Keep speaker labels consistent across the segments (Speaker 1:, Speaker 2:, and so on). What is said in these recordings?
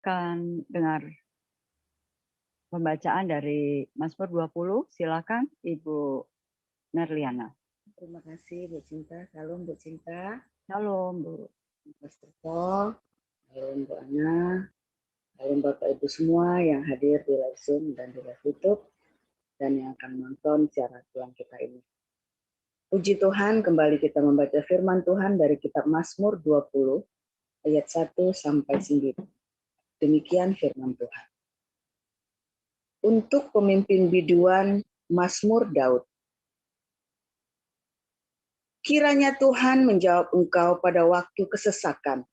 Speaker 1: akan dengar pembacaan dari Mazmur 20. Silakan Ibu Nerliana.
Speaker 2: Terima kasih Bu Cinta. Salam Bu Cinta.
Speaker 1: Shalom Bu.
Speaker 2: Mas Terto, salam Bu Ana, salam Bapak Ibu semua yang hadir di live Zoom dan di live YouTube dan yang akan menonton siaran ulang kita ini. Puji Tuhan, kembali kita membaca firman Tuhan dari kitab Mazmur 20 ayat 1 sampai 9. Demikian firman Tuhan. Untuk pemimpin biduan Mazmur Daud. Kiranya Tuhan menjawab engkau pada waktu kesesakan.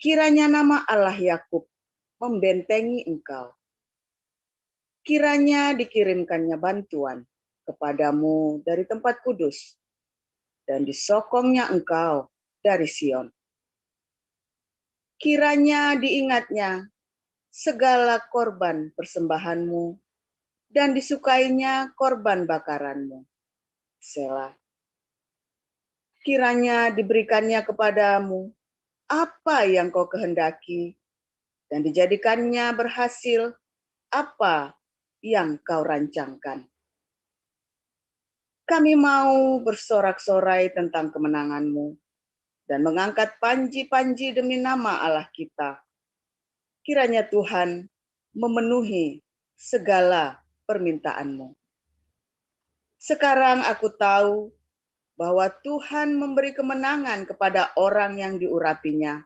Speaker 2: Kiranya nama Allah Yakub membentengi engkau. Kiranya dikirimkannya bantuan kepadamu dari tempat kudus dan disokongnya engkau dari Sion. Kiranya diingatnya segala korban persembahanmu dan disukainya korban bakaranmu. Selah. Kiranya diberikannya kepadamu apa yang kau kehendaki dan dijadikannya berhasil apa yang kau rancangkan. Kami mau bersorak-sorai tentang kemenanganmu dan mengangkat panji-panji demi nama Allah kita. Kiranya Tuhan memenuhi segala permintaanmu. Sekarang aku tahu bahwa Tuhan memberi kemenangan kepada orang yang diurapinya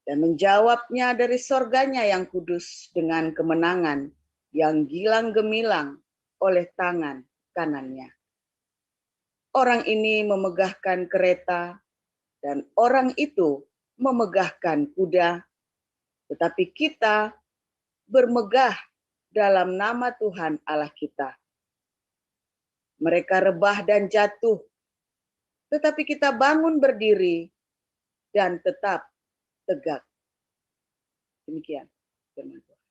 Speaker 2: dan menjawabnya dari sorganya yang kudus dengan kemenangan yang gilang gemilang oleh tangan kanannya. Orang ini memegahkan kereta dan orang itu memegahkan kuda, tetapi kita bermegah dalam nama Tuhan Allah kita. Mereka rebah dan jatuh, tetapi kita bangun berdiri dan tetap tegak. Demikian firman Tuhan.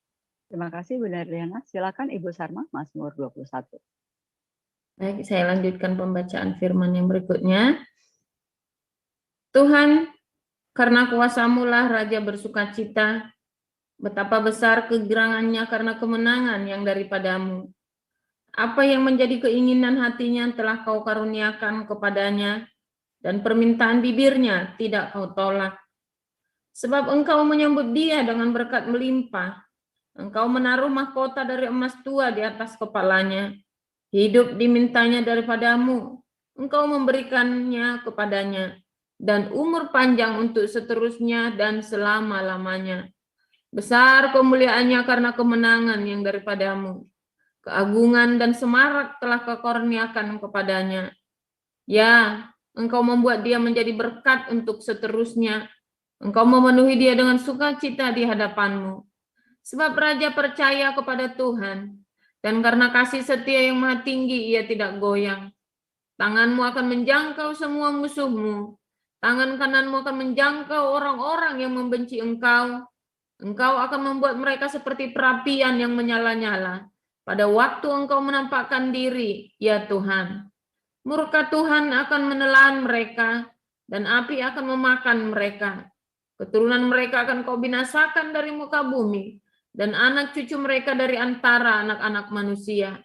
Speaker 1: Terima kasih Bu Nerliana. Silakan Ibu Sarma, Mazmur 21.
Speaker 3: Baik, saya lanjutkan pembacaan firman yang berikutnya. Tuhan, karena kuasa-Mu lah Raja bersukacita, betapa besar kegerangannya karena kemenangan yang daripadamu. Apa yang menjadi keinginan hatinya telah kau karuniakan kepadanya, dan permintaan bibirnya tidak kau tolak. Sebab engkau menyambut dia dengan berkat melimpah. Engkau menaruh mahkota dari emas tua di atas kepalanya. Hidup dimintanya daripadamu. Engkau memberikannya kepadanya. Dan umur panjang untuk seterusnya dan selama-lamanya. Besar kemuliaannya karena kemenangan yang daripadamu. Keagungan dan semarak telah kau karuniakan kepadanya. Ya, engkau membuat dia menjadi berkat untuk seterusnya. Engkau memenuhi dia dengan sukacita di hadapanmu. Sebab raja percaya kepada Tuhan. Dan karena kasih setia yang maha tinggi, ia tidak goyang. Tanganmu akan menjangkau semua musuhmu. Tangan kananmu akan menjangkau orang-orang yang membenci engkau. Engkau akan membuat mereka seperti perapian yang menyala-nyala. Pada waktu engkau menampakkan diri, ya Tuhan. Murka Tuhan akan menelan mereka, dan api akan memakan mereka. Keturunan mereka akan kau binasakan dari muka bumi, dan anak cucu mereka dari antara anak-anak manusia.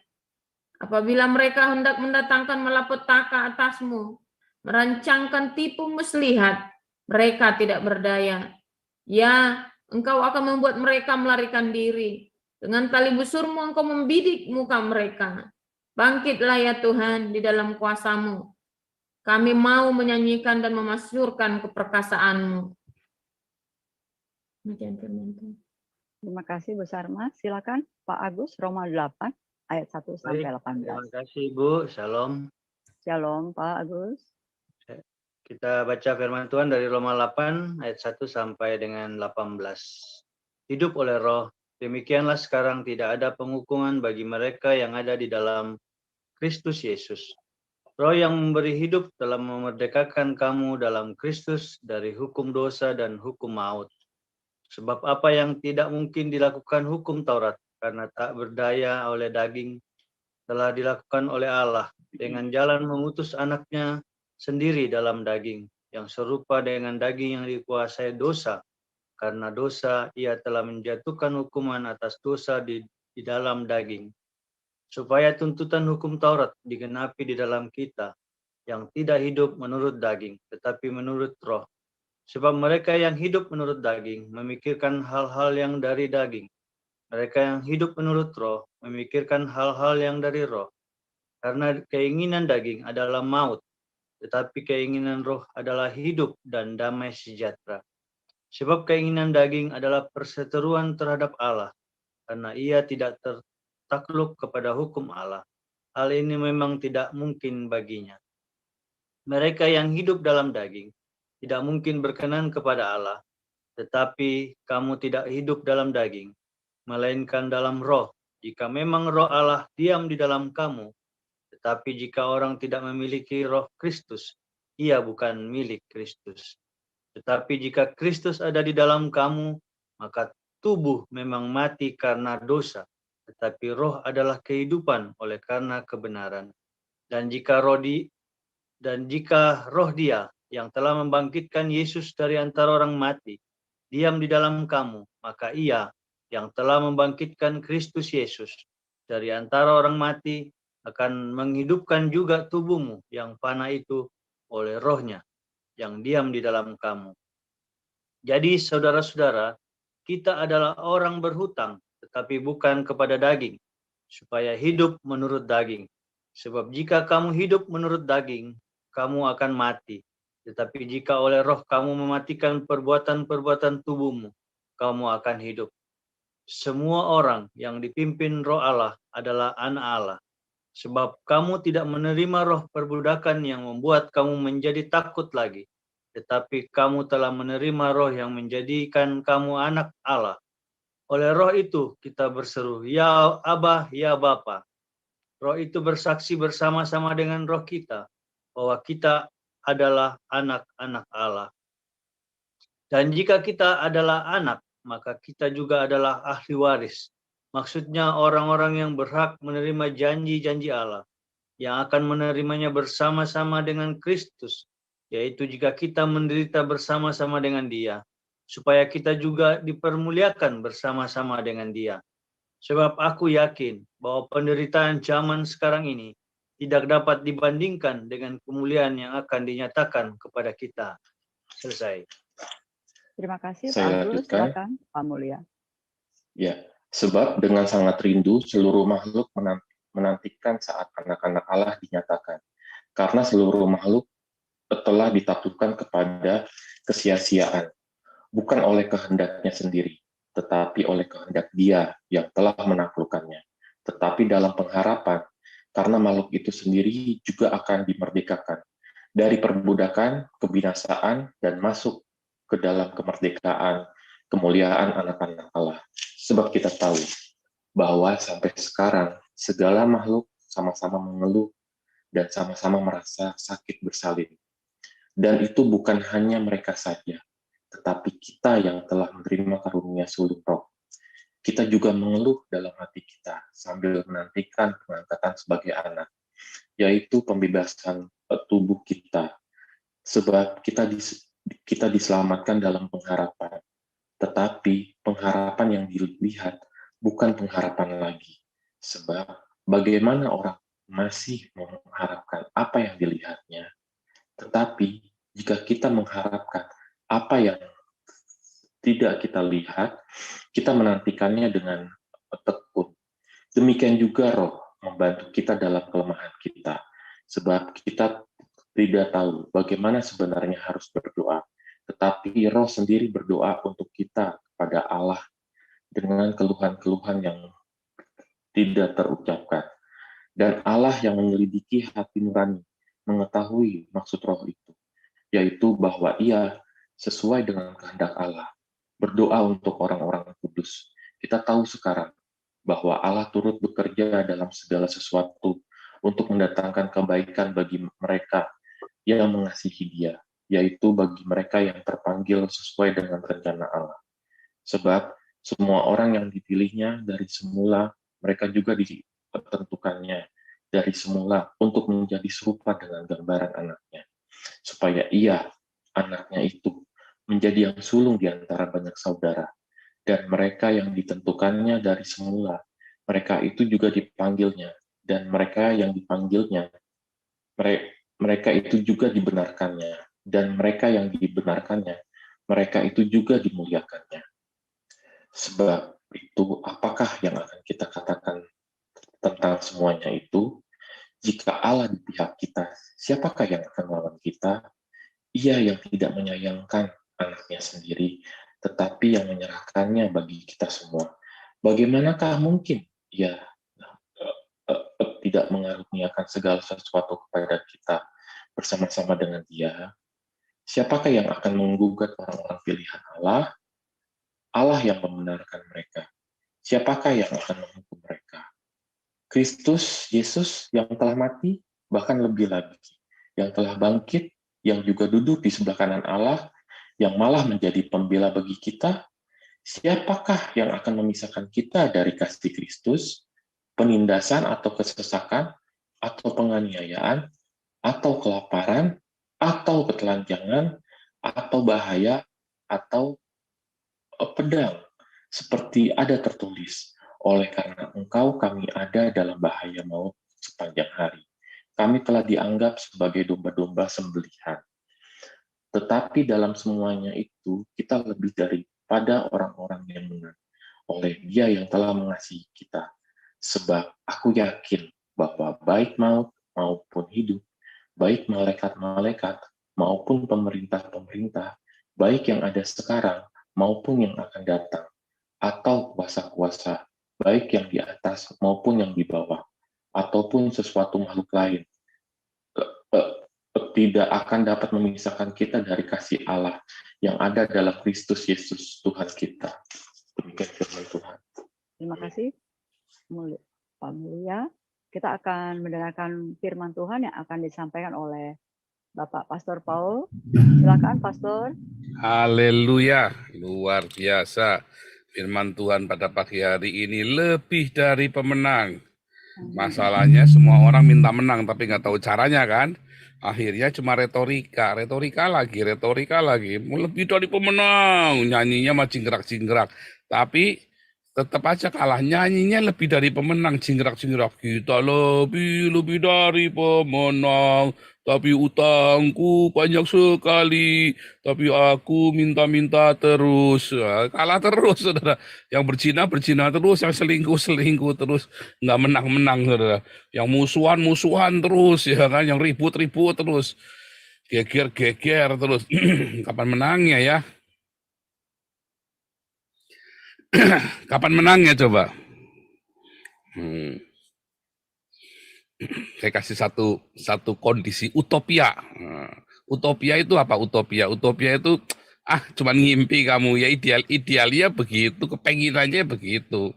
Speaker 3: Apabila mereka hendak mendatangkan malapetaka atasmu, merancangkan tipu muslihat, mereka tidak berdaya. Ya, engkau akan membuat mereka melarikan diri. Dengan tali busurmu engkau membidik muka mereka. Bangkitlah ya Tuhan di dalam kuasa-Mu. Kami mau menyanyikan dan memasyurkan keperkasaanmu.
Speaker 1: Terima kasih Bu Sarma. Silakan Pak Agus, Roma 8 ayat 1 sampai 18.
Speaker 4: Terima kasih Bu. Shalom.
Speaker 1: Shalom Pak Agus.
Speaker 4: Kita baca firman Tuhan dari Roma 8 ayat 1 sampai dengan 18. Hidup oleh Roh. Demikianlah sekarang tidak ada penghukuman bagi mereka yang ada di dalam Kristus Yesus. Roh yang memberi hidup telah memerdekakan kamu dalam Kristus dari hukum dosa dan hukum maut. Sebab apa yang tidak mungkin dilakukan hukum Taurat karena tak berdaya oleh daging telah dilakukan oleh Allah dengan jalan mengutus anaknya sendiri dalam daging yang serupa dengan daging yang dikuasai dosa karena dosa ia telah menjatuhkan hukuman atas dosa di dalam daging, supaya tuntutan hukum Taurat digenapi di dalam kita, yang tidak hidup menurut daging, tetapi menurut roh. Sebab mereka yang hidup menurut daging memikirkan hal-hal yang dari daging. Mereka yang hidup menurut roh memikirkan hal-hal yang dari roh. Karena keinginan daging adalah maut, tetapi keinginan roh adalah hidup dan damai sejahtera. Sebab keinginan daging adalah perseteruan terhadap Allah, karena ia tidak tertakluk kepada hukum Allah. Hal ini memang tidak mungkin baginya. Mereka yang hidup dalam daging tidak mungkin berkenan kepada Allah, tetapi kamu tidak hidup dalam daging, melainkan dalam roh, jika memang roh Allah diam di dalam kamu. Tetapi jika orang tidak memiliki roh Kristus, ia bukan milik Kristus. Tetapi jika Kristus ada di dalam kamu, maka tubuh memang mati karena dosa, tetapi roh adalah kehidupan oleh karena kebenaran. Dan jika roh Dia yang telah membangkitkan Yesus dari antara orang mati diam di dalam kamu, maka Ia yang telah membangkitkan Kristus Yesus dari antara orang mati akan menghidupkan juga tubuhmu yang fana itu oleh rohnya yang diam di dalam kamu. Jadi saudara-saudara, kita adalah orang berhutang, tetapi bukan kepada daging, supaya hidup menurut daging. Sebab jika kamu hidup menurut daging, kamu akan mati. Tetapi jika oleh roh kamu mematikan perbuatan-perbuatan tubuhmu, kamu akan hidup. Semua orang yang dipimpin roh Allah adalah anak Allah. Sebab kamu tidak menerima roh perbudakan yang membuat kamu menjadi takut lagi, tetapi kamu telah menerima roh yang menjadikan kamu anak Allah. Oleh roh itu kita berseru, ya Abba, ya Bapa. Roh itu bersaksi bersama-sama dengan roh kita, bahwa kita adalah anak-anak Allah. Dan jika kita adalah anak, maka kita juga adalah ahli waris. Maksudnya orang-orang yang berhak menerima janji-janji Allah, yang akan menerimanya bersama-sama dengan Kristus, yaitu jika kita menderita bersama-sama dengan Dia, supaya kita juga dipermuliakan bersama-sama dengan Dia. Sebab aku yakin bahwa penderitaan zaman sekarang ini tidak dapat dibandingkan dengan kemuliaan yang akan dinyatakan kepada kita. Selesai.
Speaker 1: Terima kasih Pak
Speaker 5: Saya
Speaker 1: Agus.
Speaker 5: lanjutkan.
Speaker 1: Silakan Pak Mulya.
Speaker 5: Ya, sebab dengan sangat rindu seluruh makhluk menantikan saat anak-anak Allah dinyatakan. Karena seluruh makhluk telah ditaklukkan kepada kesia-siaan, bukan oleh kehendaknya sendiri, tetapi oleh kehendak Dia yang telah menaklukkannya. Tetapi dalam pengharapan, karena makhluk itu sendiri juga akan dimerdekakan dari perbudakan, kebinasaan, dan masuk ke dalam kemerdekaan, kemuliaan anak-anak Allah. Sebab kita tahu bahwa sampai sekarang segala makhluk sama-sama mengeluh dan sama-sama merasa sakit bersalin. Dan itu bukan hanya mereka saja, tetapi kita yang telah menerima karunia sulung roh. Kita juga mengeluh dalam hati kita sambil menantikan pengangkatan sebagai anak, yaitu pembebasan tubuh kita. Sebab kita diselamatkan dalam pengharapan. Tetapi pengharapan yang dilihat bukan pengharapan lagi. Sebab bagaimana orang masih mengharapkan apa yang dilihatnya. Tetapi jika kita mengharapkan apa yang tidak kita lihat, kita menantikannya dengan tekun. Demikian juga roh membantu kita dalam kelemahan kita. Sebab kita tidak tahu bagaimana sebenarnya harus berdoa. Tetapi roh sendiri berdoa untuk kita kepada Allah dengan keluhan-keluhan yang tidak terucapkan. Dan Allah yang menyelidiki hati nurani mengetahui maksud roh itu, yaitu bahwa Ia sesuai dengan kehendak Allah, berdoa untuk orang-orang kudus. Kita tahu sekarang bahwa Allah turut bekerja dalam segala sesuatu untuk mendatangkan kebaikan bagi mereka yang mengasihi Dia, yaitu bagi mereka yang terpanggil sesuai dengan rencana Allah. Sebab semua orang yang dipilihnya dari semula, mereka juga ditentukannya dari semula untuk menjadi serupa dengan gambaran anaknya, supaya Ia, anaknya itu, menjadi yang sulung di antara banyak saudara. Dan mereka yang ditentukannya dari semula, mereka itu juga dipanggilnya. Dan mereka yang dipanggilnya, mereka itu juga dibenarkannya. Dan mereka yang dibenarkannya, mereka itu juga dimuliakannya. Sebab itu, apakah yang akan kita katakan tentang semuanya itu? Jika Allah di pihak kita, siapakah yang akan melawan kita? Ia yang tidak menyayangkan anaknya sendiri, tetapi yang menyerahkannya bagi kita semua. Bagaimanakah mungkin ia tidak mengaruniakan segala sesuatu kepada kita bersama-sama dengan Dia? Siapakah yang akan menggugat orang-orang pilihan Allah? Allah yang membenarkan mereka. Siapakah yang akan menghukum mereka? Kristus Yesus yang telah mati, bahkan lebih lagi, yang telah bangkit, yang juga duduk di sebelah kanan Allah, yang malah menjadi pembela bagi kita. Siapakah yang akan memisahkan kita dari kasih Kristus? Penindasan atau kesesakan, atau penganiayaan, atau kelaparan, atau ketelanjangan, atau bahaya, atau pedang, seperti ada tertulis, oleh karena engkau kami ada dalam bahaya maut sepanjang hari. Kami telah dianggap sebagai domba-domba sembelihan. Tetapi dalam semuanya itu, kita lebih daripada orang-orang yang menang oleh Dia yang telah mengasihi kita. Sebab aku yakin bahwa baik maut maupun hidup, baik malaikat-malaikat maupun pemerintah-pemerintah, baik yang ada sekarang maupun yang akan datang, atau kuasa-kuasa, baik yang di atas maupun yang di bawah, ataupun sesuatu makhluk lain, tidak akan dapat memisahkan kita dari kasih Allah yang ada dalam Kristus Yesus Tuhan kita. Demikian firman Tuhan.
Speaker 1: Terima kasih, Pak Mulia. Kita akan mendengarkan firman Tuhan yang akan disampaikan oleh Bapak Pastor Paul. Silakan, Pastor.
Speaker 6: Haleluya, luar biasa. Firman Tuhan pada pagi hari ini lebih dari pemenang. Masalahnya semua orang minta menang tapi nggak tahu caranya kan. Akhirnya cuma retorika lagi. Mau lebih dari pemenang, nyanyinya mah cinggerak-cinggerak. Tapi tetap aja kalah, nyanyinya lebih dari pemenang, cinggerak-cinggerak. Kita lebih dari pemenang, tapi utangku banyak sekali, tapi aku minta-minta terus. Kalah terus, saudara. Yang berzina terus, yang selingkuh terus, nggak menang-menang, saudara. Yang musuhan terus, ya kan, yang ribut terus, geger terus. Kapan menangnya ya? Kapan menangnya coba? Saya kasih satu kondisi utopia. Utopia itu apa? Utopia itu cuman ngimpi kamu ya, idealnya begitu, kepenginannya begitu.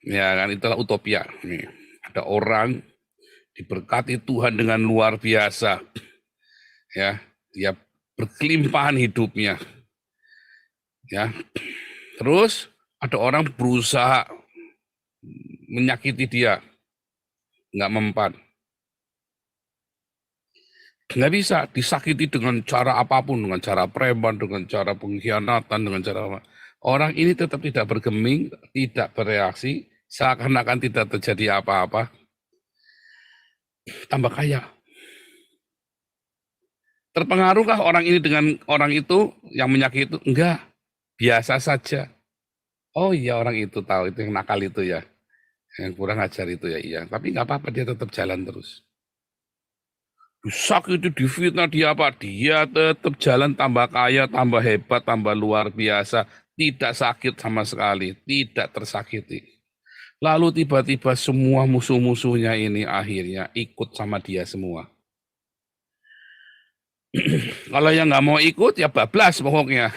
Speaker 6: Ya kan, itulah utopia. Nih, ada orang diberkati Tuhan dengan luar biasa. Ya, dia berkelimpahan hidupnya. Ya. Terus ada orang berusaha menyakiti dia, nggak mempan. Nggak bisa disakiti dengan cara apapun, dengan cara preman, dengan cara pengkhianatan, dengan cara apa. Orang ini tetap tidak bergeming, tidak bereaksi, seakan-akan tidak terjadi apa-apa. Tambah kaya. Terpengaruhkah orang ini dengan orang itu yang menyakiti itu? Enggak, biasa saja. Oh iya, orang itu tahu, itu yang nakal itu ya. Yang kurang ajar itu ya, iya. Tapi nggak apa-apa, dia tetap jalan terus. Sakit itu difitnah dia apa? Dia tetap jalan, tambah kaya, tambah hebat, tambah luar biasa. Tidak sakit sama sekali, tidak tersakiti. Lalu tiba-tiba semua musuh-musuhnya ini akhirnya ikut sama dia semua. Kalau yang nggak mau ikut ya bablas pokoknya.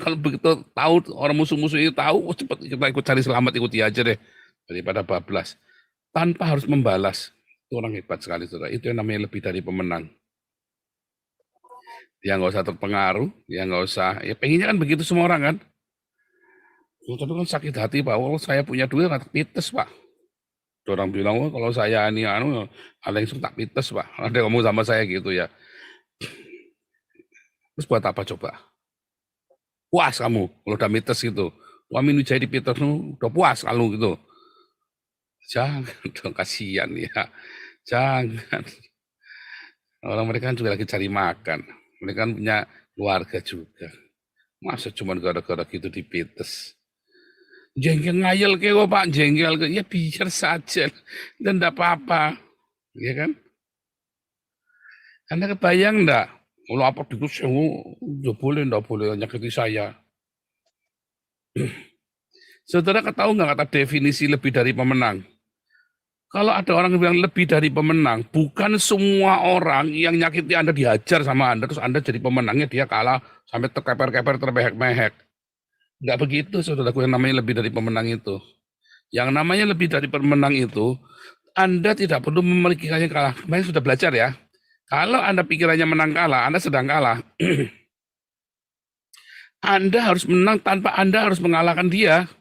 Speaker 6: Kalau begitu tahu orang musuh-musuh itu tahu, cepat kita ikut cari selamat, ikuti aja deh daripada bablas tanpa harus membalas. Itu orang hebat sekali, saudara. Itu yang namanya lebih dari pemenang. Dia nggak usah terpengaruh, dia nggak usah. Ya pengennya kan begitu semua orang kan. Tapi kan sakit hati Pak. Oh, saya punya duit nggak pites Pak. Orang bilang oh, kalau saya ini langsung tak pites Pak. Ada ngomong sama saya gitu ya. Terus buat apa coba? puas kamu kalau udah mites gitu. Suami nu jadi pites nu udah puas kalau gitu. Jangan dong, kasihan ya. Jangan. Orang mereka kan juga lagi cari makan. Mereka kan punya keluarga juga. Masa cuma gara-gara gitu dipites. Jengkel ngayel ke kok Pak, jengkel ke. Ya biar saja. Dan enggak apa-apa. Ya kan? Anda kebayang enggak? Kalau apa itu enggak boleh nyakiti saya. Saudara tahu nggak kata definisi lebih dari pemenang? Kalau ada orang yang bilang lebih dari pemenang, bukan semua orang yang nyakiti Anda dihajar sama Anda, terus Anda jadi pemenangnya, dia kalah sampai terkeper-keper, terbehek-mehek. Nggak begitu, saudaraku, yang namanya lebih dari pemenang itu. Yang namanya lebih dari pemenang itu, Anda tidak perlu memilikinya kalah. Kemarin sudah belajar ya. Kalau Anda pikirannya menang kalah, Anda sedang kalah. Anda harus menang tanpa Anda harus mengalahkan dia.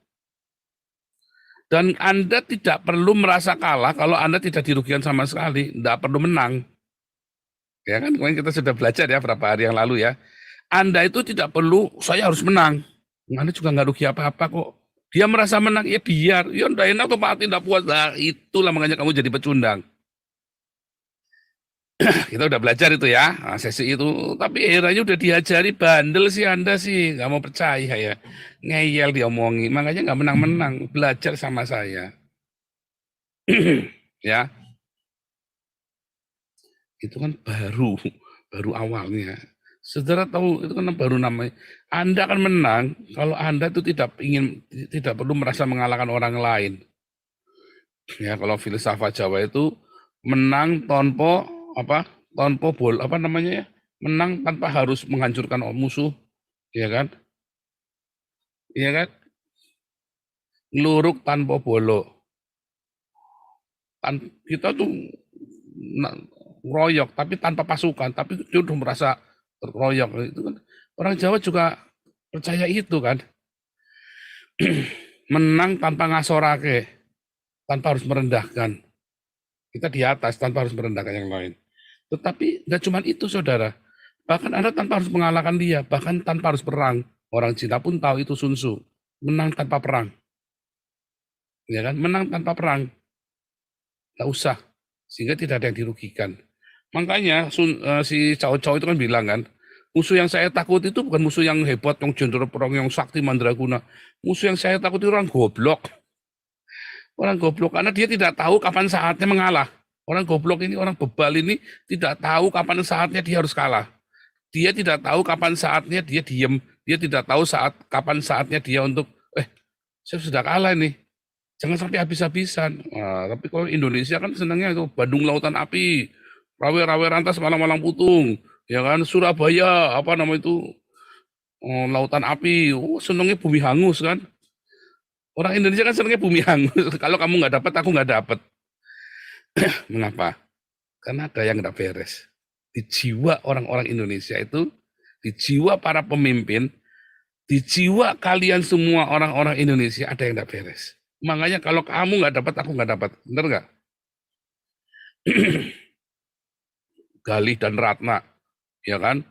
Speaker 6: Dan Anda tidak perlu merasa kalah kalau Anda tidak dirugikan sama sekali. Tidak perlu menang. Ya kan, kemarin kita sudah belajar ya beberapa hari yang lalu ya. Anda itu tidak perlu, saya harus menang. Anda juga nggak rugi apa-apa kok. Dia merasa menang, ya biar. Ya udah enak tuh mati, tidak puas. Nah, itulah makanya kamu jadi pecundang. Kita udah belajar itu ya, sesi itu. Tapi akhirnya udah diajari, bandel sih Anda sih. Nggak mau percaya ya. Ngeyel diomongi, makanya nggak menang-menang. Belajar sama saya. Ya. Itu kan baru awalnya. Saudara tahu itu kan baru namanya. Anda akan menang kalau Anda itu tidak perlu merasa mengalahkan orang lain. Ya, kalau filsafat Jawa itu menang tanpa menang tanpa harus menghancurkan musuh, ya kan? Iya kan? Ngeluruk tanpa bolo. Kita tuh royok tapi tanpa pasukan, tapi dia udah merasa terroyok. Itu kan orang Jawa juga percaya itu kan. Menang tanpa ngasorake, tanpa harus merendahkan. Kita di atas tanpa harus merendahkan yang lain. Tetapi tidak cuma itu, saudara. Bahkan Anda tanpa harus mengalahkan dia, bahkan tanpa harus perang. Orang Cina pun tahu itu Sun Tzu. Menang tanpa perang. Ya kan? Menang tanpa perang. Tidak usah. Sehingga tidak ada yang dirugikan. Makanya si Cao Cao itu kan bilang kan, musuh yang saya takut itu bukan musuh yang hebat, yang jenderal yang sakti mandraguna. Musuh yang saya takut itu orang goblok. Orang goblok karena dia tidak tahu kapan saatnya mengalah. Orang goblok ini, orang bebal ini tidak tahu kapan saatnya dia harus kalah. Dia tidak tahu kapan saatnya dia diem. Dia tidak tahu kapan saatnya dia untuk, saya sudah kalah nih. Jangan sampai habis-habisan. Nah, tapi kalau Indonesia kan senangnya itu Bandung Lautan Api, Rawe-rawe rantas malang-malang putung, ya kan, Surabaya, Lautan Api, senangnya bumi hangus kan. Orang Indonesia kan senangnya bumi hangus. Kalau kamu nggak dapat, aku nggak dapat. Mengapa? Karena ada yang nggak beres. Di jiwa orang-orang Indonesia itu, di jiwa para pemimpin, di jiwa kalian semua orang-orang Indonesia ada yang nggak beres. Makanya kalau kamu nggak dapat, aku nggak dapat. Benar nggak? Galih dan Ratna, ya kan?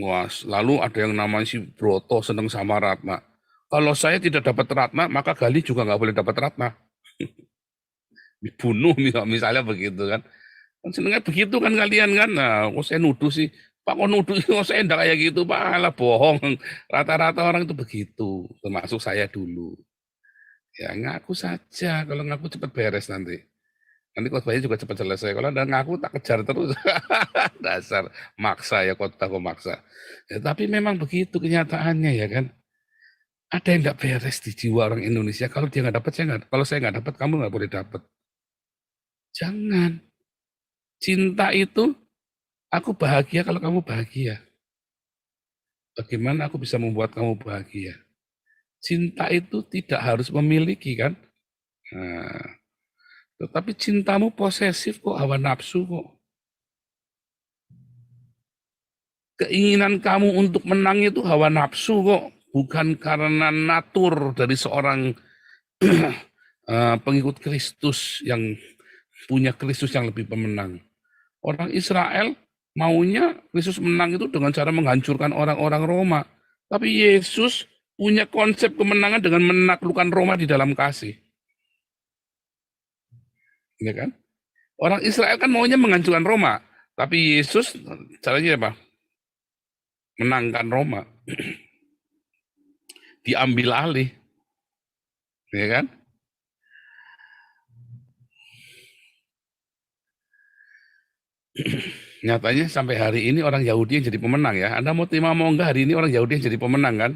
Speaker 6: Wah, lalu ada yang namanya si Broto seneng sama Ratna. Kalau saya tidak dapat Ratna, maka Galih juga nggak boleh dapat Ratna. Dibunuh misalnya begitu kan. Senengnya begitu kan kalian kan. Nah, kok saya nuduh sih. Pak, kok nuduh kok saya enggak kayak gitu, Pak, alah bohong. Rata-rata orang itu begitu, termasuk saya dulu. Ya ngaku saja, kalau ngaku cepat beres nanti. Nanti khotbahnya juga cepat selesai. Kalau ada ngaku tak kejar terus. Dasar maksa ya, khotbah kok maksa. Ya, tapi memang begitu kenyataannya ya kan. Ada yang nggak beres di jiwa orang Indonesia. Kalau dia nggak dapat, kalau saya nggak dapat, kamu nggak boleh dapat. Jangan. Cinta itu, aku bahagia kalau kamu bahagia. Bagaimana aku bisa membuat kamu bahagia? Cinta itu tidak harus memiliki kan. Nah, tetapi cintamu posesif kok, hawa nafsu kok. Keinginan kamu untuk menang itu hawa nafsu kok. Bukan karena natur dari seorang pengikut Kristus yang punya Kristus yang lebih pemenang. Orang Israel maunya Kristus menang itu dengan cara menghancurkan orang-orang Roma. Tapi Yesus punya konsep kemenangan dengan menaklukkan Roma di dalam kasih. Ya kan? Orang Israel kan maunya menghancurkan Roma, tapi Yesus caranya apa? Menangkan Roma. Diambil alih. Ya kan? Nyatanya sampai hari ini orang Yahudi yang jadi pemenang ya. Anda mau terima mau enggak, hari ini orang Yahudi yang jadi pemenang kan?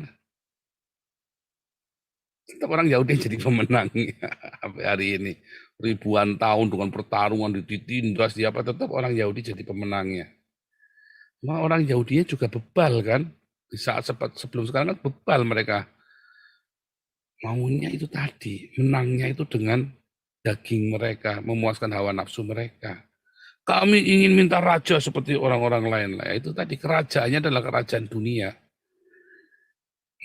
Speaker 6: Tetap orang Yahudi yang jadi pemenang sampai hari ini. Ribuan tahun dengan pertarungan ditindas di apa, tetap orang Yahudi jadi pemenangnya. Cuma orang Yahudinya juga bebal kan? Di saat sebelum sekarang kan bebal mereka. Maunya itu tadi, menangnya itu dengan daging mereka, memuaskan hawa nafsu mereka. Kami ingin minta raja seperti orang-orang lain lah. Itu tadi kerajaannya adalah kerajaan dunia.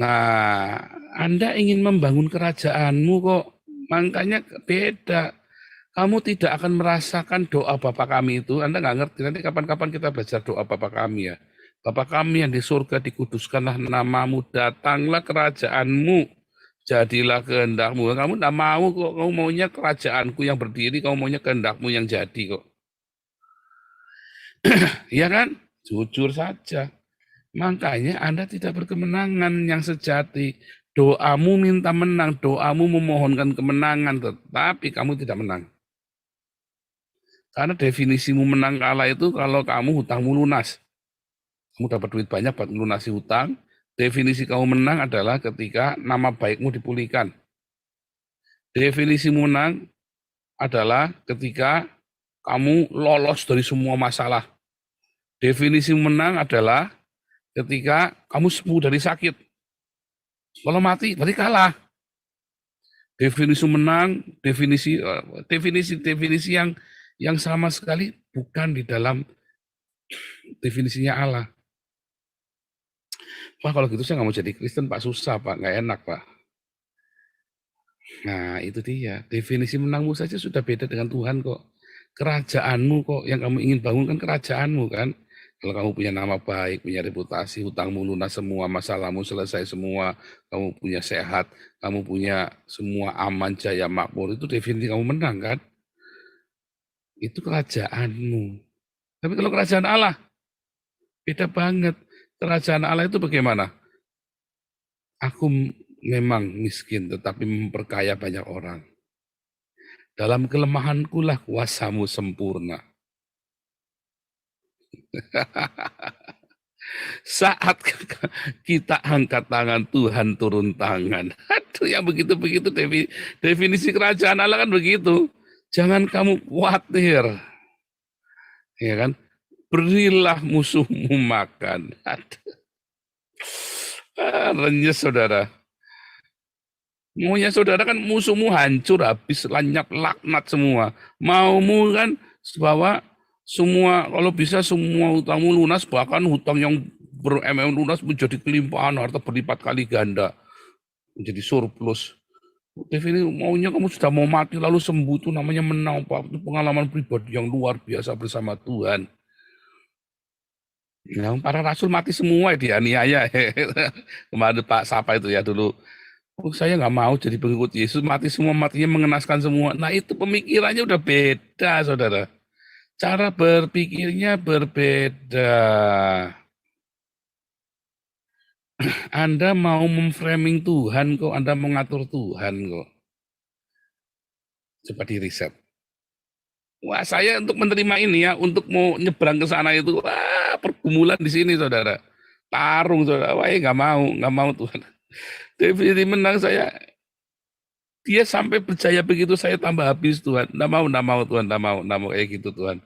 Speaker 6: Nah, Anda ingin membangun kerajaanmu kok, makanya beda. Kamu tidak akan merasakan doa Bapa kami itu. Anda nggak ngerti, nanti kapan-kapan kita belajar doa Bapa kami ya. Bapa kami yang di surga, dikuduskanlah namamu, datanglah kerajaanmu, jadilah kehendakmu. Kamu nggak mau kok, kamu maunya kerajaanku yang berdiri, kamu maunya kehendakmu yang jadi kok. Iya kan? Jujur saja. Makanya Anda tidak berkemenangan yang sejati. Doamu minta menang, doamu memohonkan kemenangan, tetapi kamu tidak menang. Karena definisimu menang kalah itu kalau kamu hutangmu lunas. Kamu dapat duit banyak buat melunasi hutang. Definisi kamu menang adalah ketika nama baikmu dipulihkan. Definisimu menang adalah ketika kamu lolos dari semua masalah. Definisi menang adalah ketika kamu sembuh dari sakit. Kalau mati, berarti kalah. Definisi menang, definisi yang sama sekali bukan di dalam definisinya Allah. Wah, kalau gitu saya nggak mau jadi Kristen, Pak. Susah, Pak. Nggak enak, Pak. Nah, itu dia. Definisi menangmu saja sudah beda dengan Tuhan kok. Kerajaanmu kok, yang kamu ingin bangun kan kerajaanmu kan. Kalau kamu punya nama baik, punya reputasi, hutangmu lunas semua, masalahmu selesai semua, kamu punya sehat, kamu punya semua aman, jaya, makmur, itu definisi kamu menang kan? Itu kerajaanmu. Tapi kalau kerajaan Allah, beda banget. Kerajaan Allah itu bagaimana? Aku memang miskin, tetapi memperkaya banyak orang. Dalam kelemahanku lah kuasamu sempurna. Saat kita angkat tangan, Tuhan turun tangan. Aduh, yang begitu-begitu definisi kerajaan Allah kan begitu. Jangan kamu khawatir. Ya kan? Berilah musuhmu makan. Aduh. Renyes saudara. Maunya saudara kan musuhmu hancur, habis, lenyap, laknat semua. Maumu kan bahwa semua, kalau bisa semua hutangmu lunas, bahkan hutang yang lunas menjadi kelimpahan, harta berlipat kali ganda, menjadi surplus. Definisi maunya kamu sudah mau mati lalu sembuh, itu namanya menang, Pak. Itu pengalaman pribadi yang luar biasa bersama Tuhan. Ya, para rasul mati semua dianiaya. Kemarin Pak Sapa itu ya dulu. Oh, saya nggak mau jadi pengikut Yesus, mati semua, matinya mengenaskan semua. Nah, itu pemikirannya udah beda, saudara. Cara berpikirnya berbeda. Anda mau memframing Tuhan kok, Anda mengatur Tuhan kok. Coba di riset. Wah, saya untuk menerima ini ya, untuk mau nyebrang ke sana itu, wah, pergumulan di sini, saudara. Tarung, saudara. Wah, nggak mau Tuhan. Definisi menang saya, dia sampai percaya begitu, saya tambah habis Tuhan. Nggak mau Tuhan, nggak mau kayak gitu Tuhan.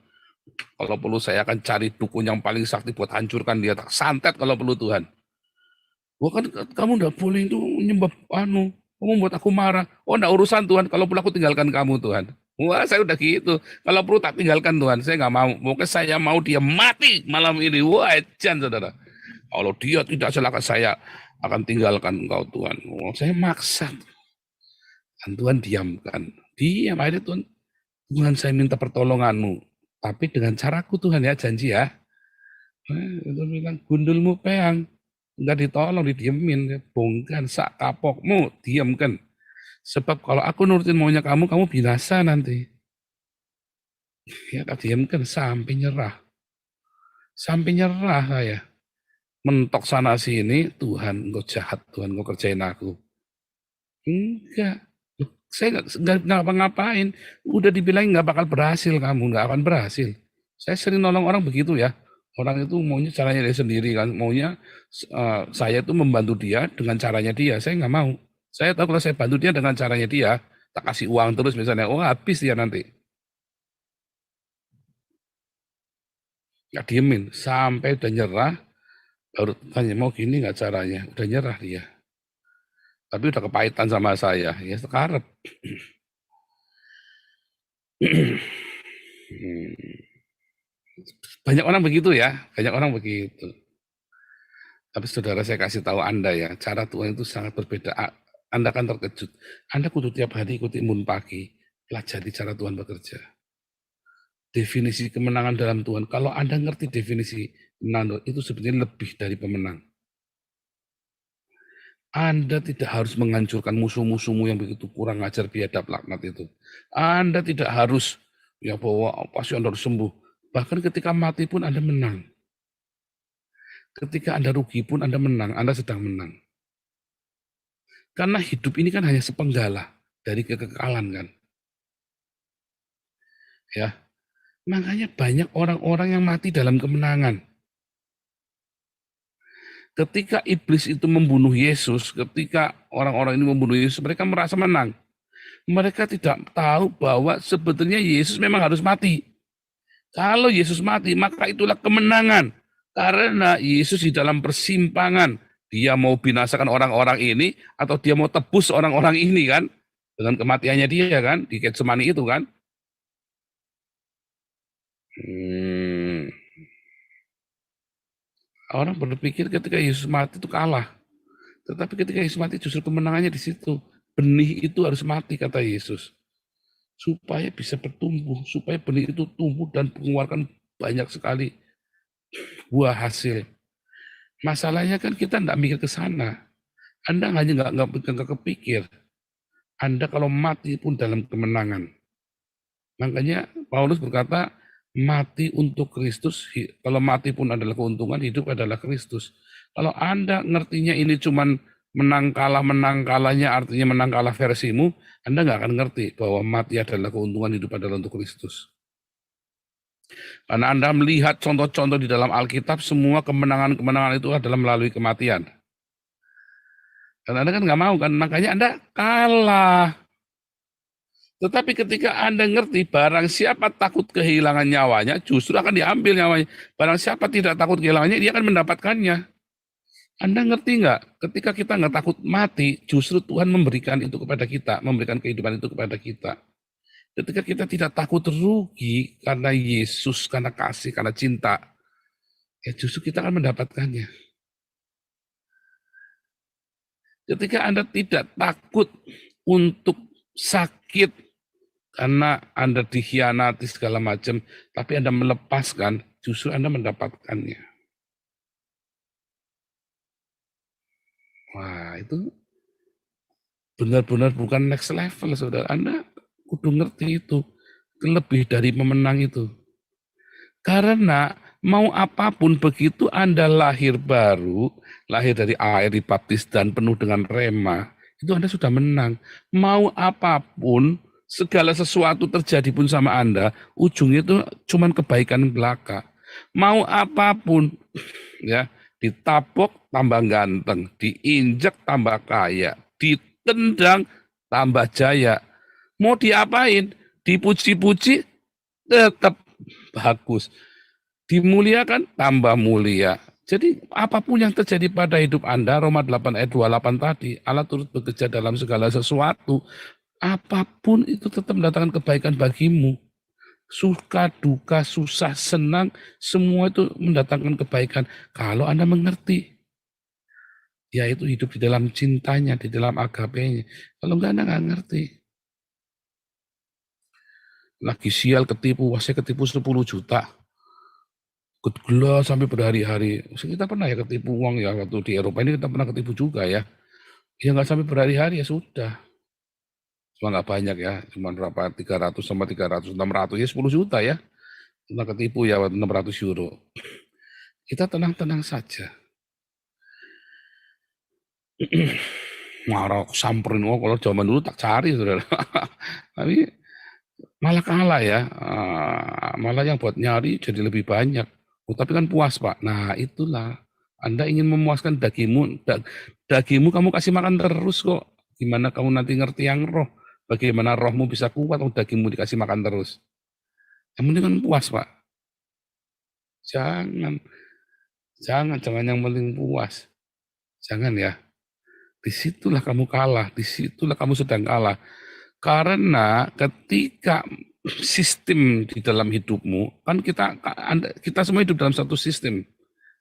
Speaker 6: Kalau perlu saya akan cari dukun yang paling sakti buat hancurkan dia, tak santet kalau perlu Tuhan. Wah, kan kamu nggak boleh itu nyembah kamu buat aku marah. Oh, nggak urusan Tuhan, kalau perlu aku tinggalkan kamu Tuhan. Wah, saya udah gitu. Kalau perlu tak tinggalkan Tuhan, saya nggak mau. Pokoknya saya mau dia mati malam ini. Wah, ejan saudara. Kalau dia tidak celaka, saya akan tinggalkan engkau Tuhan. Oh, saya maksa. Dan Tuhan diamkan. Diam, akhirnya Tuhan saya minta pertolonganmu. Tapi dengan caraku Tuhan ya, janji ya. Tuhan bilang, gundulmu peang. Enggak ditolong, didiemin. Bongkan sak kapokmu, diamkan. Sebab kalau aku nurutin maunya kamu binasa nanti. Ya, tak diamkan sampai nyerah. Sampai nyerah saya. Mentok sana sini, Tuhan engkau jahat, Tuhan engkau kerjain aku. Enggak. Saya nggak ngapa-ngapain. Udah dibilang nggak bakal berhasil kamu, nggak akan berhasil. Saya sering nolong orang begitu ya. Orang itu maunya caranya dia sendiri kan. Maunya saya itu membantu dia dengan caranya dia. Saya nggak mau. Saya tahu kalau saya bantu dia dengan caranya dia, tak kasih uang terus misalnya, oh habis dia nanti. Nggak diemin. Sampai udah nyerah, baru tanya mau gini nggak caranya. Udah nyerah dia. Tapi udah kepahitan sama saya. Ya sekarang. Banyak orang begitu ya, banyak orang begitu. Tapi saudara saya kasih tahu Anda ya, cara Tuhan itu sangat berbeda. Anda akan terkejut. Anda kudu tiap hari ikuti imun pagi, pelajari cara Tuhan bekerja. Definisi kemenangan dalam Tuhan, kalau Anda ngerti definisi kemenangan itu sebenarnya lebih dari pemenang. Anda tidak harus menghancurkan musuh-musuhmu yang begitu kurang ajar biadab laknat itu. Anda tidak harus ya bahwa pasti Anda harus sembuh. Bahkan ketika mati pun Anda menang. Ketika Anda rugi pun Anda menang, Anda sedang menang. Karena hidup ini kan hanya sepenggalah dari kekekalan kan. Ya. Makanya banyak orang-orang yang mati dalam kemenangan. Ketika iblis itu membunuh Yesus, ketika orang-orang ini membunuh Yesus, mereka merasa menang. Mereka tidak tahu bahwa sebetulnya Yesus memang harus mati. Kalau Yesus mati, maka itulah kemenangan. Karena Yesus di dalam persimpangan, dia mau binasakan orang-orang ini, atau dia mau tebus orang-orang ini kan, dengan kematiannya dia kan, di Getsemani itu kan. Orang berpikir ketika Yesus mati itu kalah. Tetapi ketika Yesus mati justru kemenangannya di situ. Benih itu harus mati kata Yesus. Supaya bisa bertumbuh, supaya benih itu tumbuh dan mengeluarkan banyak sekali buah hasil. Masalahnya kan kita enggak mikir ke sana. Anda hanya enggak kepikir. Anda kalau mati pun dalam kemenangan. Makanya Paulus berkata, mati untuk Kristus, kalau mati pun adalah keuntungan, hidup adalah Kristus. Kalau Anda ngertinya ini cuman menang kalahnya artinya menang kalah versimu, Anda nggak akan ngerti bahwa mati adalah keuntungan, hidup adalah untuk Kristus. Karena Anda melihat contoh-contoh di dalam Alkitab, semua kemenangan-kemenangan itu adalah melalui kematian. Dan Anda kan nggak mau kan, makanya Anda kalah. Tetapi ketika Anda ngerti barang siapa takut kehilangan nyawanya, justru akan diambil nyawanya. Barang siapa tidak takut kehilangannya, dia akan mendapatkannya. Anda ngerti nggak? Ketika kita nggak takut mati, justru Tuhan memberikan itu kepada kita, memberikan kehidupan itu kepada kita. Ketika kita tidak takut rugi karena Yesus, karena kasih, karena cinta, ya justru kita akan mendapatkannya. Ketika Anda tidak takut untuk sakit, karena Anda dikhianati segala macam, tapi Anda melepaskan, justru Anda mendapatkannya. Wah, itu benar-benar bukan next level, saudara. Anda kudu ngerti itu, lebih dari pemenang itu. Karena mau apapun begitu Anda lahir baru, lahir dari air dibaptis dan penuh dengan rema, itu Anda sudah menang. Mau apapun, segala sesuatu terjadi pun sama Anda, ujungnya itu cuman kebaikan belaka. Mau apapun, ya ditapok tambah ganteng, diinjek tambah kaya, ditendang tambah jaya. Mau diapain? Dipuji-puji tetap bagus. Dimuliakan tambah mulia. Jadi apapun yang terjadi pada hidup Anda, Roma 8 ayat 28 tadi, Allah turut bekerja dalam segala sesuatu. Apapun itu tetap mendatangkan kebaikan bagimu. Suka, duka, susah, senang, semua itu mendatangkan kebaikan. Kalau Anda mengerti, yaitu hidup di dalam cintanya, di dalam agapenya. Kalau enggak, Anda enggak ngerti. Lagi sial ketipu, wah saya ketipu 10 juta. gila sampai berhari-hari. Kita pernah ya ketipu uang ya, waktu di Eropa ini kita pernah ketipu juga ya. Ya nggak sampai berhari-hari ya sudah. Cuma nggak banyak ya, cuma berapa 300 sama 300, 600 ya 10 juta ya. Kita ketipu ya 600 euro. Kita tenang-tenang saja. Marah samperin, kalau zaman dulu tak cari saudara. Tapi malah kalah ya, malah yang buat nyari jadi lebih banyak. Tapi kan puas Pak. Nah itulah, Anda ingin memuaskan dagingmu, dagingmu kamu kasih makan terus kok. Gimana kamu nanti ngerti yang roh? Bagaimana rohmu bisa kuat kalau dagingmu dikasih makan terus? Yang penting kan puas Pak. Jangan yang penting puas. Jangan ya. Disitulah kamu kalah, disitulah kamu sedang kalah. Karena ketika sistem di dalam hidupmu, kan kita semua hidup dalam satu sistem,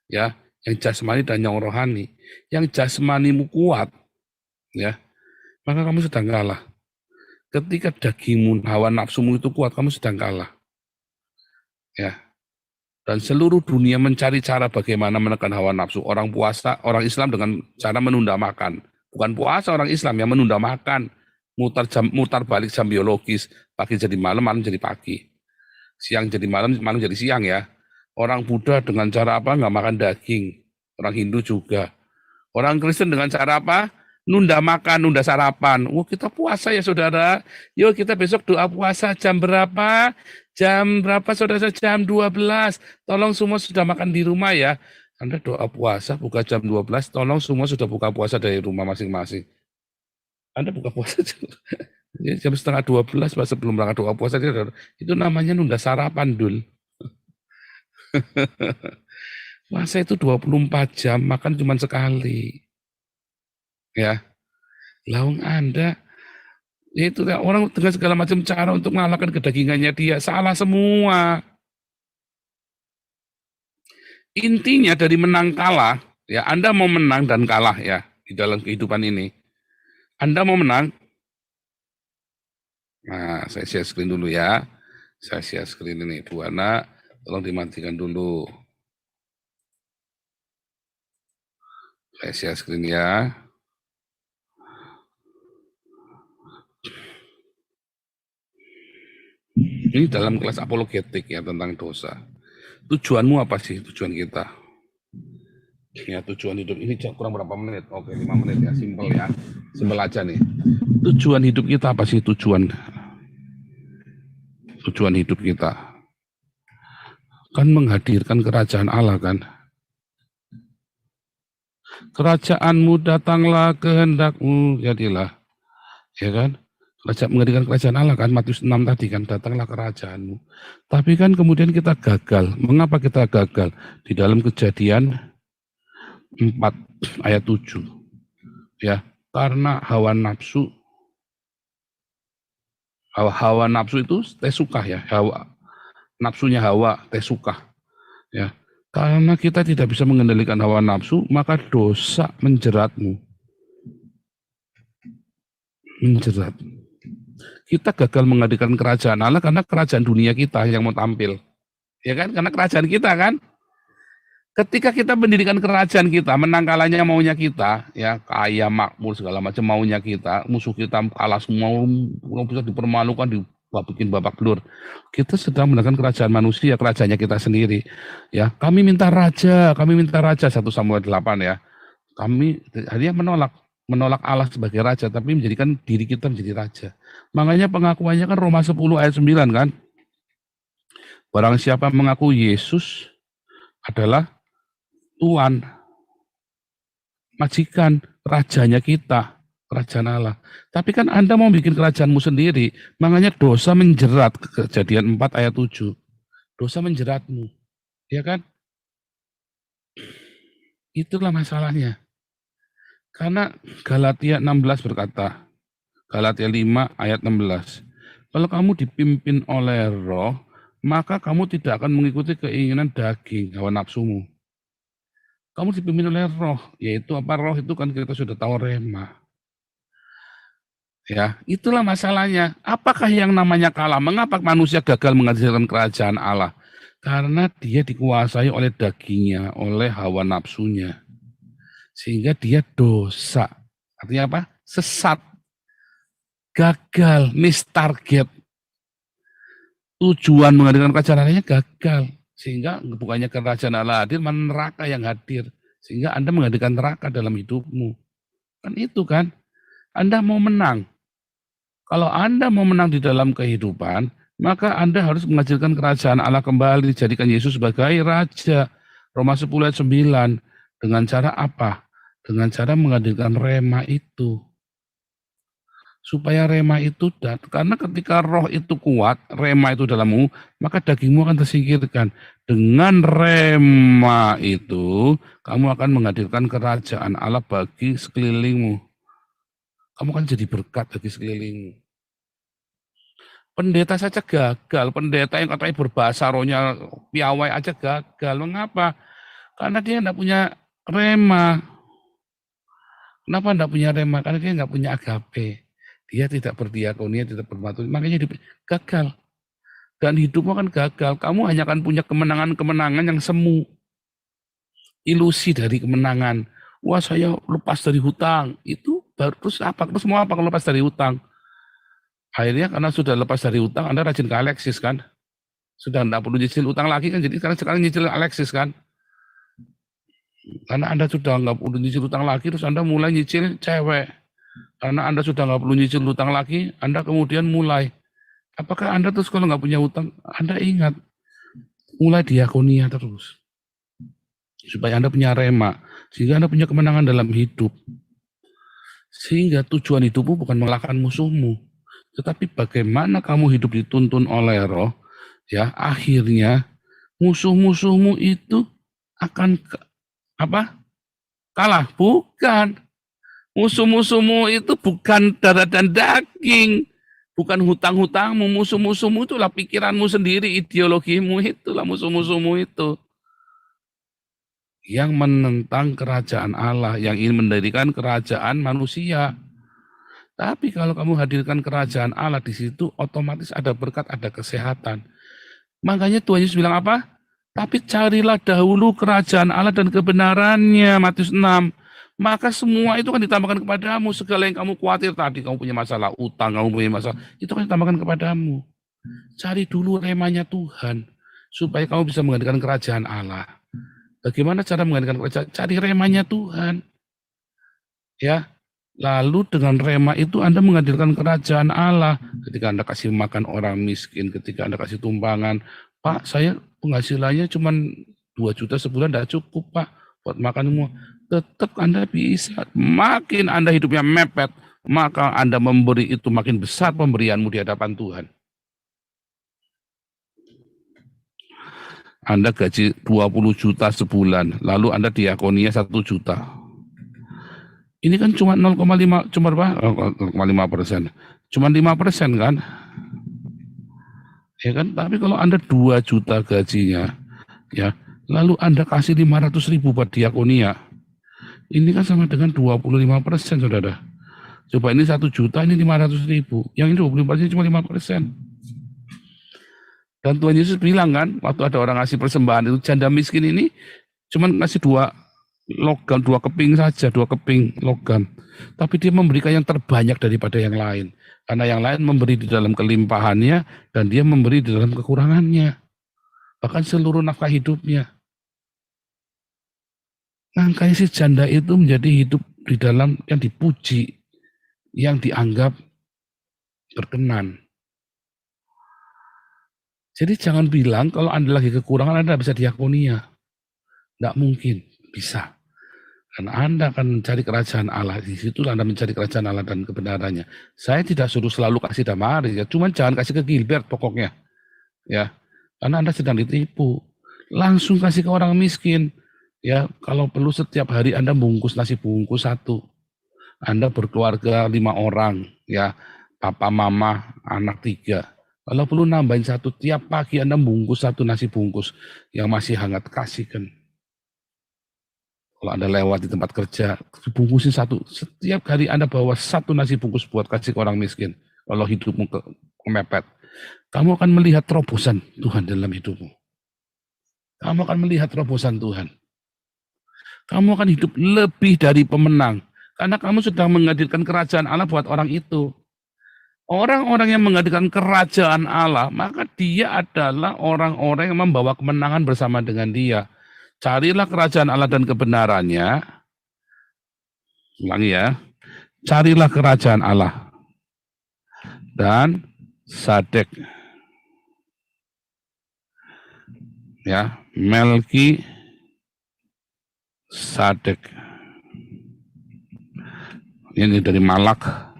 Speaker 6: ya, yang jasmani dan yang rohani. Yang jasmanimu kuat, ya, maka kamu sedang kalah. Ketika dagingmu, hawa nafsumu itu kuat, kamu sedang kalah, ya. Dan seluruh dunia mencari cara bagaimana menekan hawa nafsu. Orang puasa, orang Islam dengan cara menunda makan. Bukan puasa orang Islam yang menunda makan. Mutar balik jam biologis, pagi jadi malam, malam jadi pagi, siang jadi malam, malam jadi siang ya. Orang Buddha dengan cara apa? Nggak makan daging. Orang Hindu juga. Orang Kristen dengan cara apa? Nunda makan, nunda sarapan. Kita puasa ya saudara. Yuk kita besok doa puasa jam berapa? Jam berapa saudara? Jam 12. Tolong semua sudah makan di rumah ya. Anda doa puasa buka jam 12, tolong semua sudah buka puasa dari rumah masing-masing. Anda buka puasa jam setengah 12 pas sebelum berangkat doa puasa, itu namanya nunda sarapan dul. Puasa itu 24 jam, makan cuma sekali. Ya, lawang Anda, itu orang dengan segala macam cara untuk mengalahkan kedagingannya dia, salah semua. Intinya dari menang kalah, ya Anda mau menang dan kalah ya di dalam kehidupan ini. Anda mau menang? Nah, saya share screen dulu ya. Saya share screen ini, Bu Ana, tolong dimatikan dulu. Saya share screen ya. Ini dalam kelas apologetik ya tentang dosa. Tujuanmu apa sih? Tujuan kita? Ya tujuan hidup ini kurang berapa menit? Oke, 5 menit ya, simpel ya. Simpel aja nih. Tujuan hidup kita apa sih? Tujuan hidup kita kan menghadirkan kerajaan Allah kan. Kerajaanmu datanglah, kehendakmu jadilah. Ya kan? Menghadirkan kerajaan Allah kan, Matius 6 tadi kan, datanglah kerajaanmu. Tapi kan kemudian kita gagal. Mengapa kita gagal? Di dalam Kejadian 4 ayat 7. Ya, karena hawa nafsu itu teh suka ya, nafsunya Hawa teh suka. Ya, karena kita tidak bisa mengendalikan hawa nafsu, maka dosa menjeratmu. Kita gagal menghadirkan kerajaan Allah karena kerajaan dunia kita yang mau tampil. Ya kan? Karena kerajaan kita kan. Ketika kita mendirikan kerajaan kita, menang kalahnya maunya kita, ya kaya makmur segala macam maunya kita, musuh kita kalah semua, bisa dipermalukan, bikin babak belur. Kita sedang menegakkan kerajaan manusia, kerajaannya kita sendiri. Ya, kami minta raja 1 Samuel 8 ya. Dia menolak Allah sebagai raja, tapi menjadikan diri kita menjadi raja. Makanya pengakuannya kan Roma 10 ayat 9 kan. Barang siapa mengaku Yesus adalah Tuhan, majikan, rajanya kita, kerajaan Allah. Tapi kan Anda mau bikin kerajaanmu sendiri, makanya dosa menjerat. Kejadian 4 ayat 7. Dosa menjeratmu, ya kan? Itulah masalahnya. Karena Galatia 16 berkata, Galatia 5 ayat 16, kalau kamu dipimpin oleh roh, maka kamu tidak akan mengikuti keinginan daging, hawa nafsumu. Kamu dipimpin oleh roh, yaitu apa roh itu kan kita sudah tahu rema. Ya, itulah masalahnya. Apakah yang namanya kalah? Mengapa manusia gagal menghadirkan kerajaan Allah? Karena dia dikuasai oleh dagingnya, oleh hawa nafsunya. Sehingga dia dosa. Artinya apa? Sesat. Gagal, miss target. Tujuan menghadirkan kerajaan Allahnya gagal. Sehingga bukannya kerajaan Allah hadir, malah neraka yang hadir. Sehingga Anda menghadirkan neraka dalam hidupmu. Kan itu kan. Anda mau menang. Kalau Anda mau menang di dalam kehidupan, maka Anda harus menghadirkan kerajaan Allah kembali, jadikan Yesus sebagai Raja. Roma 10 ayat 9. Dengan cara apa? Dengan cara menghadirkan rema itu. Supaya rema itu, karena ketika roh itu kuat, rema itu dalammu, maka dagingmu akan tersingkirkan. Dengan rema itu, kamu akan menghadirkan kerajaan Allah bagi sekelilingmu. Kamu akan jadi berkat bagi sekelilingmu. Pendeta saja gagal, pendeta yang katanya berbahasa rohnya piawai aja gagal. Mengapa? Karena dia tidak punya rema. Kenapa tidak punya rema? Karena dia nggak punya agape. Dia tidak berdiakonia, tidak bermatu, makanya dia gagal. Dan hidupmu akan gagal. Kamu hanya akan punya kemenangan-kemenangan yang semu. Ilusi dari kemenangan. Wah, saya lepas dari hutang. Itu baru terus apa? Terus mau apa kalau lepas dari hutang? Akhirnya karena sudah lepas dari hutang, Anda rajin ke Alexis kan? Sudah tidak perlu nyicil hutang lagi kan? Jadi sekarang nyicil Alexis kan? Karena Anda sudah nggak perlu nyicil hutang lagi, terus Anda mulai nyicil cewek. Karena Anda sudah nggak perlu nyicil hutang lagi, Anda kemudian mulai. Apakah Anda terus kalau nggak punya hutang, Anda ingat, mulai diakonia terus. Supaya Anda punya rema, sehingga Anda punya kemenangan dalam hidup. Sehingga tujuan hidupmu bukan mengalahkan musuhmu, tetapi bagaimana kamu hidup dituntun oleh roh, ya akhirnya musuh-musuhmu itu akan kalah? Bukan. Musuh-musuhmu itu bukan darah dan daging, bukan hutang-hutangmu. Musuh-musuhmu itulah pikiranmu sendiri, ideologimu itulah musuh-musuhmu itu. Yang menentang kerajaan Allah, yang ingin mendirikan kerajaan manusia. Tapi kalau kamu hadirkan kerajaan Allah di situ, otomatis ada berkat, ada kesehatan. Makanya Tuhan Yesus bilang apa? Tapi carilah dahulu kerajaan Allah dan kebenarannya, Matius 6. Maka semua itu kan ditambahkan kepadamu. Segala yang kamu khawatir tadi, kamu punya masalah utang, kamu punya masalah, itu kan ditambahkan kepadamu. Cari dulu remanya Tuhan, supaya kamu bisa menghadirkan kerajaan Allah. Bagaimana cara menghadirkan kerajaan? Cari remanya Tuhan. Ya, lalu dengan rema itu Anda menghadirkan kerajaan Allah. Ketika Anda kasih makan orang miskin, ketika Anda kasih tumpangan, Pak, saya penghasilannya cuma 2 juta sebulan, tidak cukup Pak, buat makan semua. Tetap Anda bisa. Makin Anda hidupnya mepet, maka Anda memberi itu makin besar pemberianmu di hadapan Tuhan. Anda gaji 20 juta sebulan, lalu Anda diakonia 1 juta. Ini kan cuma 0,5, cuma berapa? 0,5%. Cuma 5% kan? Ya kan? Tapi kalau Anda 2 juta gajinya, ya, lalu Anda kasih 500.000 buat diakonia, ini kan sama dengan 25%, saudara. Coba ini 1 juta, ini 500.000. Yang ini 25% cuma 5%. Dan Tuhan Yesus bilang kan, waktu ada orang ngasih persembahan itu, janda miskin ini cuma ngasih 2 logam, 2 keping saja, 2 keping logam. Tapi dia memberikan yang terbanyak daripada yang lain. Karena yang lain memberi di dalam kelimpahannya, dan dia memberi di dalam kekurangannya. Bahkan seluruh nafkah hidupnya. Makanya si janda itu menjadi hidup di dalam yang dipuji, yang dianggap berkenan. Jadi jangan bilang kalau Anda lagi kekurangan Anda bisa diakonia. Tidak mungkin, bisa. Karena Anda akan mencari kerajaan Allah. Di situ Anda mencari kerajaan Allah dan kebenarannya. Saya tidak suruh selalu kasih damari, ya. Cuman jangan kasih ke Gilbert pokoknya. Ya, karena Anda sedang ditipu. Langsung kasih ke orang miskin. Ya, kalau perlu setiap hari Anda bungkus nasi bungkus 1. Anda berkeluarga 5 orang, ya, papa, mama, anak 3. Kalau perlu nambahin 1, tiap pagi Anda bungkus 1 nasi bungkus yang masih hangat, kasihkan. Kalau Anda lewat di tempat kerja, bungkusin 1. Setiap hari Anda bawa 1 nasi bungkus buat kasih ke orang miskin. Kalau hidupmu kemepet, kamu akan melihat terobosan Tuhan dalam hidupmu. kamu akan melihat terobosan Tuhan. Kamu akan hidup lebih dari pemenang. Karena kamu sedang menghadirkan kerajaan Allah buat orang itu. Orang-orang yang menghadirkan kerajaan Allah, maka dia adalah orang-orang yang membawa kemenangan bersama dengan dia. Carilah kerajaan Allah dan kebenarannya. Ulangi ya. Carilah kerajaan Allah dan Sadek. Ya, Melki Sadek. Ini dari Malak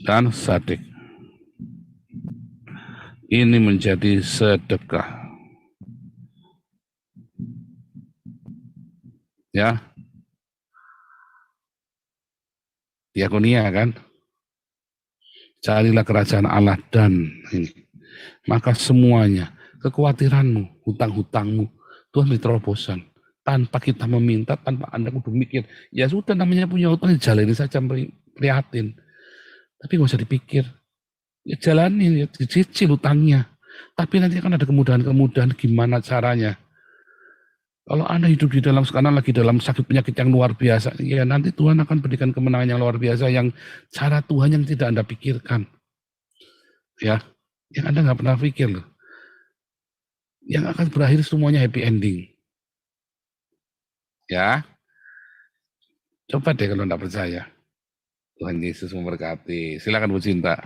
Speaker 6: dan Sadek. Ini menjadi sedekah. Ya. Diakonia kan? Carilah kerajaan Allah dan ini. Maka semuanya, kekhawatiranmu, hutang-hutangmu, Tuhan beri terobosan. Tanpa kita meminta, tanpa Anda kudu mikir. Ya sudah, namanya punya hutang, jalani saja prihatin. Tapi nggak usah dipikir. Ya jalani, ya dicicil hutangnya. Tapi nanti akan ada kemudahan-kemudahan gimana caranya. Kalau Anda hidup di dalam, sekarang lagi dalam sakit penyakit yang luar biasa, ya nanti Tuhan akan berikan kemenangan yang luar biasa, yang cara Tuhan yang tidak Anda pikirkan. Ya, yang Anda nggak pernah pikir loh. Yang akan berakhir semuanya happy ending. Ya, coba deh kalau Anda percaya. Tuhan Yesus memberkati. Silakan Bu Cinta.